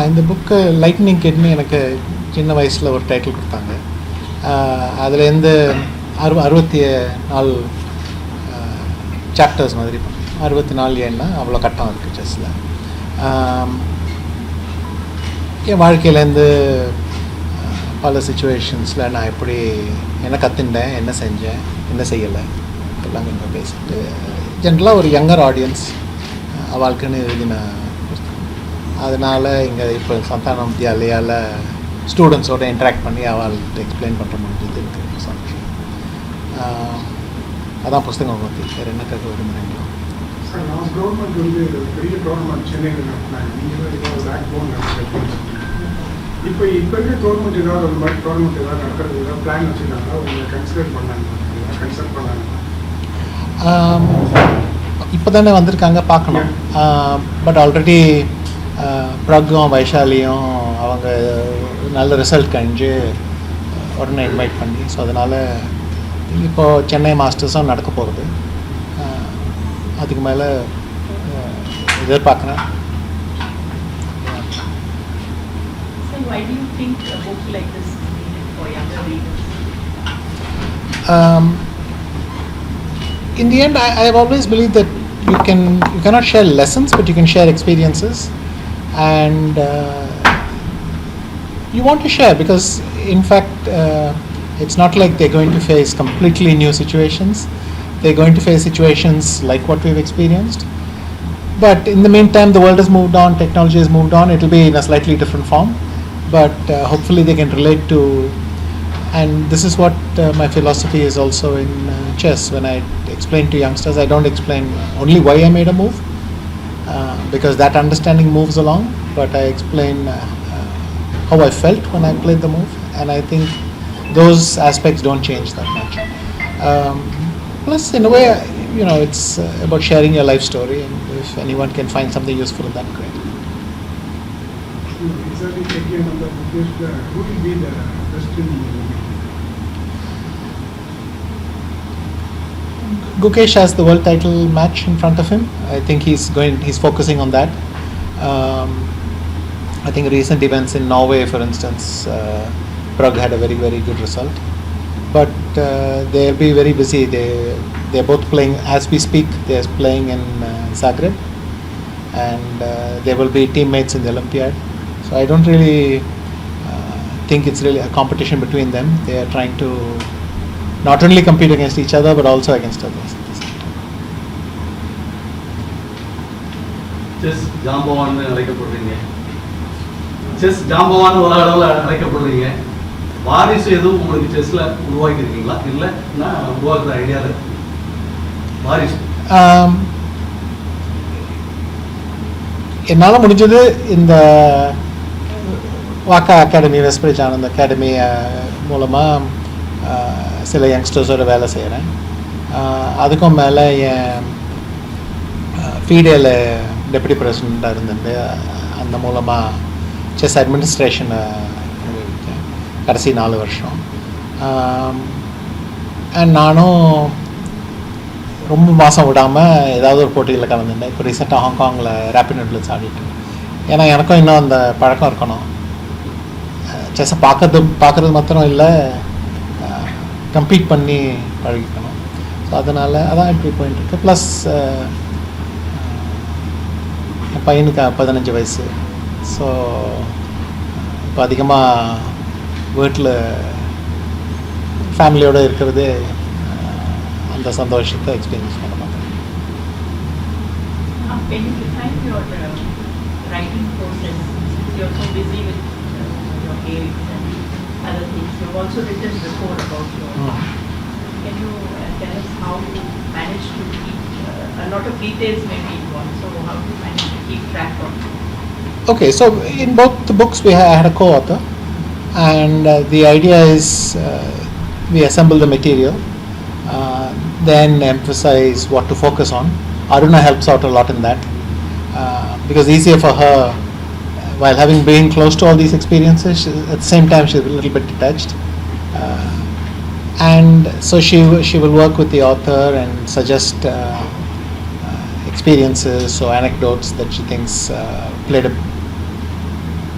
இந்த book lightning kidney எனக்கு சின்ன வயசில் ஒரு டைட்டில் கொடுத்தாங்க. அதுலேருந்து 64 சாப்டர்ஸ் மாதிரி 64 ஏன்னா அவ்வளோ கட்டம் இருக்குது செஸ்ஸில். என் வாழ்க்கையிலேருந்து பல சுச்சுவேஷன்ஸில் நான் எப்படி என்ன கற்றுண்டேன், என்ன செஞ்சேன், என்ன செய்யலை எல்லாம் கொஞ்சம் பேசிட்டு ஜென்ரலாக ஒரு யங்கர் ஆடியன்ஸ் அவளுக்குன்னு எழுதின புத்தகம். அதனால் இங்கே இப்போ சந்தானம் வித்யாலயாவில் ஸ்டூடெண்ட்ஸோடு இன்ட்ராக்ட் பண்ணி அவள்கிட்ட எக்ஸ்பிளைன் பண்ணுற முடிஞ்சது இருக்குது சந்தோஷம். அதான் புஸ்தகம் பற்றி வேறு என்ன கேட்க விரும்புகிறீங்களோ? சார், நான் கவர்மெண்ட் வந்து பெரிய டோர்னமெண்ட் சென்னையில் நடத்தினாங்க. நீங்கள் ஏதாவது பேக் போன் இப்போ இருக்க கவர்மெண்ட் ஏதாவது ஒரு மாதிரி டோர்னமெண்ட் ஏதாவது நடக்கிறது ஏதாவது பிளான் வச்சுருக்காங்க, உங்களை கன்சிடர் பண்ணாங்க? இப்போ தானே வந்திருக்காங்க, பார்க்கணும். பட் ஆல்ரெடி பிரகும் வைஷாலியும் அவங்க நல்ல ரிசல்ட் கழிஞ்சு உடனே இன்வைட் பண்ணி, ஸோ அதனால் இப்போது சென்னை மாஸ்டர்ஸும் நடக்க போகிறது. அதுக்கு மேலே எதிர்பார்க்குறேன். Why do you think a book like this is needed for younger readers? In the end, I have always believed that you cannot share lessons, but you can share experiences, and you want to share because, in fact, it's not like they're going to face completely new situations. They're going to face situations like what we've experienced. But in the meantime, the world has moved on, technology has moved on. It will be in a slightly different form, but hopefully they can relate to. And this is what my philosophy is also in chess. When I explain to youngsters, I don't explain only why I made a move, because that understanding moves along, but I explain how I felt when I played the move, and I think those aspects don't change that much. Plus, in a way, it's about sharing your life story, and if anyone can find something useful in that, great. Exactly, who will be the best in the Gukesh has the world title match in front of him. I think he's focusing on that. I think recent events in Norway, for instance, Prague had a very, very good result. But they'll be very busy. They're both playing, as we speak, they're playing in Zagreb. And they will be teammates in the Olympiad. So I don't really think it's really a competition between them. They are trying to not only compete against each other, but also against others. Chess Jambavan அழைக்கப்படுறீங்க, chess ஜாம்பவான் உலக அளவில் அழைக்கப்படுறீங்க. வாரிசு எதுவும் உங்களுக்கு செஸ்ல உருவாக்கி இருக்கீங்களா? இல்லைன்னா உருவாக்குற ஐடியாவில் வாரிசு? என்னால் முடிஞ்சது இந்த வாக்கா அகாடமி, வெஸ்ட்பிரிட்ஜ் ஆனந்த் அகாடமி மூலமாக சில யங்ஸ்டர்ஸோட வேலை செய்கிறேன். அதுக்கும் மேலே என் ஃபீடேல டெப்யூட்டி பிரசிடெண்ட்டாக இருந்தது, அந்த மூலமாக செஸ் அட்மினிஸ்ட்ரேஷனை அனுபவித்தேன் கடைசி 4 வருஷம். அண்ட் நானும் ரொம்ப மாதம் விடாமல் ஏதாவது ஒரு போட்டியில் கலந்துட்டேன். இப்போ ரீசெண்டாக ஹாங்காங்கில் ரேபிட் நெட்பிளிட்ஸ் ஆடிட்டேன். ஏன்னா எனக்கும் இன்னும் அந்த பழக்கம் இருக்கணும். செஸ்ஸை பார்க்குறது மாத்திரம் இல்லை, கம்ப்ளீட் பண்ணி பழகிக்கணும். ஸோ அதனால் அதான் இப்படி போயிட்டுருக்கு. ப்ளஸ் என் பையனுக்கு 15 வயசு. ஸோ இப்போ அதிகமாக வீட்டில் ஃபேமிலியோடு இருக்கிறது அந்த சந்தோஷத்தை எக்ஸ்பீரியன்ஸ் பண்ண மாட்டேன். When you define your writing process, you're so busy with your games and other things. You've also written before about your. Can you tell us how you manage to keep a lot of details maybe in one? So how do you manage to keep track of? Okay, so in both the books I had a co-author, and the idea is we assemble the material, then emphasize what to focus on. Aruna helps out a lot in that, because it's easier for her, while having been close to all these experiences, at the same time she's a little bit detached, and so she will work with the author and suggest experiences or anecdotes that she thinks played a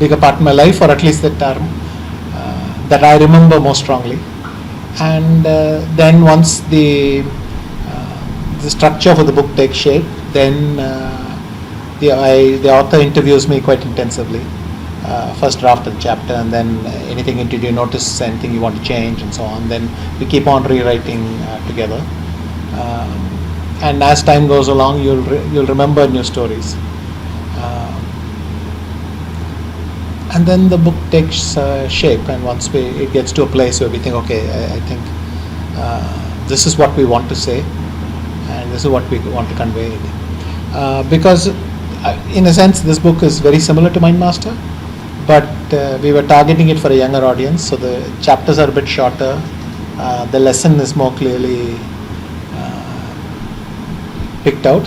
bigger part in my life, or at least that term that I remember most strongly. And then once the structure for the book takes shape, then the author interviews me quite intensively. First draft of the chapter, and then anything did you notice anything you want to change, and so on. Then we keep on rewriting together. And as time goes along, you'll remember new stories. And then the book takes shape, and once it gets to a place where we think, okay, I think this is what we want to say, and this is what we want to convey. Because in a sense, this book is very similar to Mindmaster, but we were targeting it for a younger audience, so the chapters are a bit shorter. The lesson is more clearly picked out,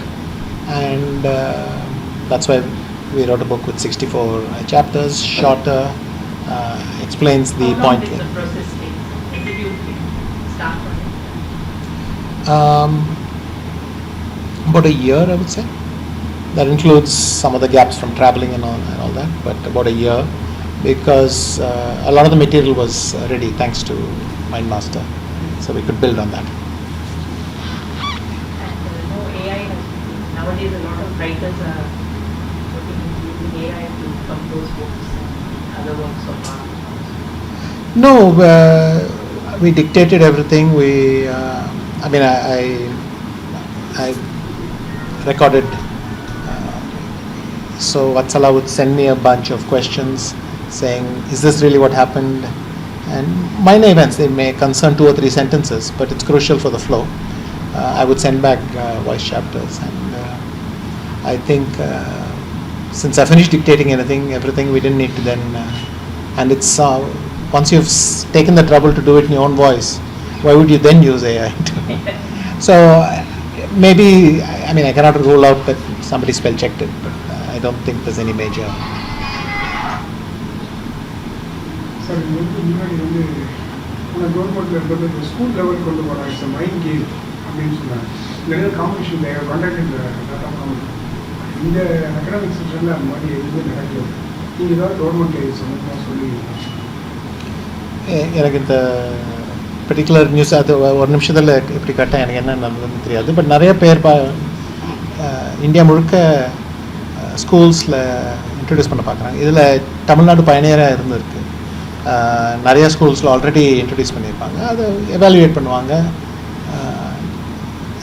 and that's why we wrote a book with 64 chapters, shorter, explains the How long point. did the process take? When did you start on it? About a year, I would say. That includes some of the gaps from traveling and all that, but about a year, because a lot of the material was ready thanks to Mindmaster, so we could build on that. And no AI has, nowadays a lot of writers are looking into using AI to compose books and other works of art. No, we dictated everything. I recorded. So Vatsala would send me a bunch of questions saying, is this really what happened? And minor events, they may concern 2 or 3 sentences, but it's crucial for the flow. I would send back voice chapters, and I think since I finished dictating everything, we didn't need to then, and it's once you've taken the trouble to do it in your own voice, why would you then use AI? So maybe, I cannot rule out that somebody spell checked it, but I don't think there's any major. Sir இது முன்னாடி கவர்மெண்ட்ல இருந்தது இந்த school level கொண்டு போகிறாங்க. It's mind game அப்படின்னு சொன்னாங்க. நிறைய காம்படிஷன் கண்டக்டட் டாட்டா காம்படிஷன். இந்த அகடமிக் செக்ஷனில் அந்த மாதிரி எதுவுமே நடக்கல. நீங்கள் ஏதாவது கவர்மெண்ட் சம்மந்தமாக சொல்லி எனக்கு இந்த பர்டிகுலர் நியூஸ் அது ஒரு நிமிஷத்தில் எப்படி கரெக்டாக எனக்கு என்ன நடந்ததுன்னு தெரியாது. பட் நிறைய பேர் இந்தியா முழுக்க ஸ்கூல்ஸில் இன்ட்ரடியூஸ் பண்ண பார்க்குறாங்க. இதில் தமிழ்நாடு பயணியராக இருந்திருக்கு. நிறைய ஸ்கூல்ஸில் ஆல்ரெடி இன்ட்ரடியூஸ் பண்ணியிருப்பாங்க. அதை எவாலுவேட் பண்ணுவாங்க.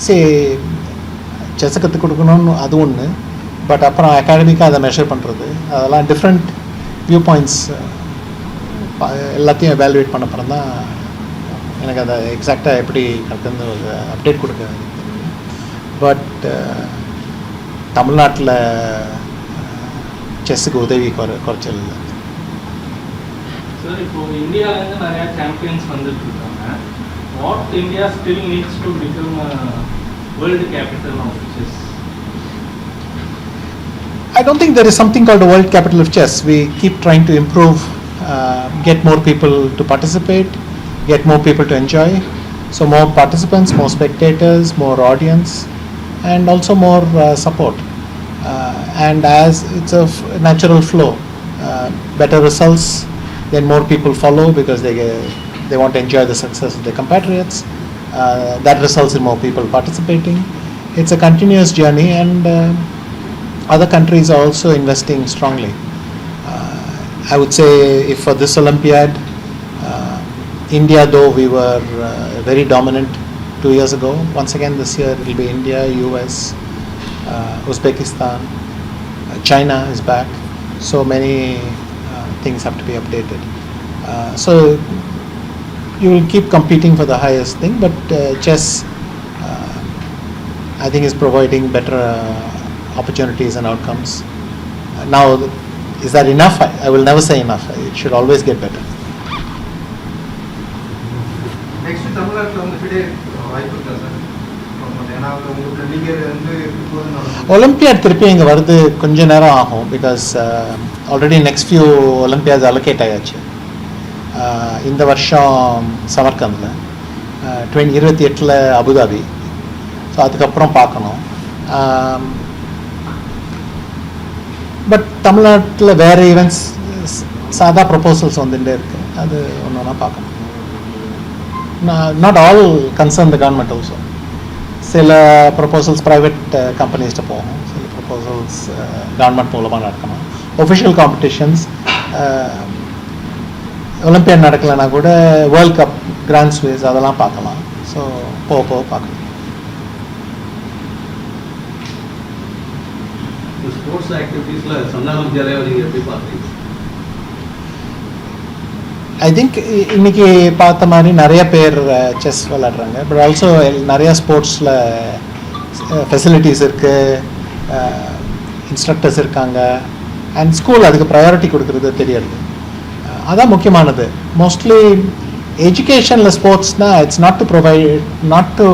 செஸ்ஸை கற்றுக் கொடுக்கணும்னு அது ஒன்று, பட் அப்புறம் அகாடமிக்காக அதை மெஷர் பண்ணுறது, அதெல்லாம் டிஃப்ரெண்ட் வியூ பாயிண்ட்ஸ் எல்லாத்தையும் எவாலுவேட் பண்ண அப்புறம் தான் எனக்கு அதை எக்ஸாக்டாக எப்படி நடக்குதுன்னு ஒரு அப்டேட் கொடுக்க. பட் தமிழ்நாட்டில் செஸ்ஸுக்கு உதவி குறைச்சல் இல்லை. சார், இப்போ இந்தியாவிலேருந்து நிறையா சாம்பியன்ஸ் வந்துட்டு இருக்காங்க. What India still needs to become world capital of chess? I don't think there is something called a world capital of chess. We keep trying to improve, get more people to participate, get more people to enjoy. So more participants, more spectators, more audience, and also more support. And as it's a natural flow, better results, then more people follow because they want to enjoy the success of their compatriots. That results in more people participating. It's a continuous journey, and other countries are also investing strongly. I would say if for this Olympiad, India, though we were very dominant 2 years ago, once again this year it will be India, US, Uzbekistan, China is back. So many things have to be updated. So you will keep competing for the highest thing, but chess I think is providing better opportunities and outcomes. Now, is that enough? I will never say enough. It should always get better. Next தமிழ்நாட்டில் வந்து FIDE வாய்ப்பு இருக்கா sir? ஏன்னா உங்களுக்கு நீங்கள் வந்து olympiad திருப்பி இங்கே வருது கொஞ்சம் நேரம் ஆகும். Because already next few olympiads allocate ஆயாச்சு. இந்த வருஷம் சமர்கந்தில், 2028 அபுதாபி. ஸோ அதுக்கப்புறம் பார்க்கணும். பட் தமிழ்நாட்டில் வேறு ஈவெண்ட்ஸ் சாதா ப்ரொபோசல்ஸ் வந்துட்டே இருக்குது, அது ஒன்று ஒன்றா பார்க்கணும். Not all concern the government also. சில ப்ரொபோசல்ஸ் ப்ரைவேட் கம்பெனிஸ்ட்டு போகும், சில ப்ரொபோசல்ஸ் கவர்மெண்ட் மூலமாக நடக்கணும். ஒஃபிஷியல் காம்படிஷன்ஸ் ஒலிம்பியட் நடக்கலைன்னா கூட வேர்ல்ட் கப், கிராண்ட் ஸ்வீஸ் அதெல்லாம் பார்க்கலாம். ஸோ போக போக பார்க்கணும். ஸ்போர்ட்ஸ் ஆக்டிவிட்டீஸில் சந்தானம் வித்யாலயா நீங்கள் எப்படி பார்க்குறீங்க? ஐ திங்க் இன்னைக்கு பார்த்த மாதிரி நிறைய பேர் செஸ் விளையாடுறாங்க. பட் ஆல்சோ நிறையா ஸ்போர்ட்ஸில் ஃபெசிலிட்டிஸ் இருக்குது, இன்ஸ்ட்ரக்டர்ஸ் இருக்காங்க, அண்ட் ஸ்கூல் அதுக்கு ப்ரையாரிட்டி கொடுக்குறது தெரியாது. அதான் முக்கியமானது. மோஸ்ட்லி எஜுகேஷனில் ஸ்போர்ட்ஸ்னால் it's not to provide, not to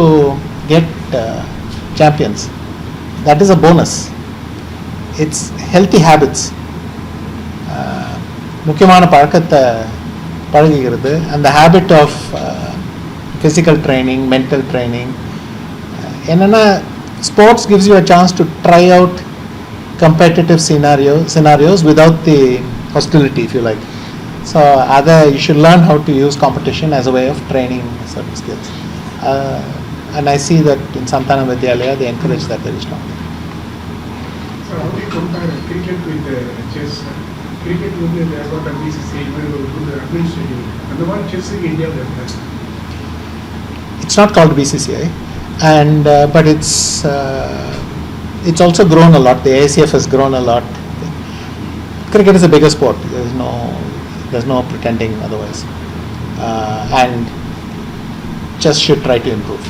get champions. That is a bonus. It's healthy habits. முக்கியமான பழக்கத்தை பழகுகிறது. அந்த habit of physical training, mental training. என்னென்னா sports gives you a chance to try out competitive scenarios without the hostility, if you like. So you should learn how to use competition as a way of training certain skills. And I see that in Santana Vidyalaya they encourage that very strongly. So how do you compare cricket with chess? Cricket with the got a BCCI, the administrative, and the one chess in India they have. It's not called BCCI, and but it's also grown a lot. The ACF has grown a lot. Cricket is a bigger sport. There's no pretending otherwise. And chess should try to improve.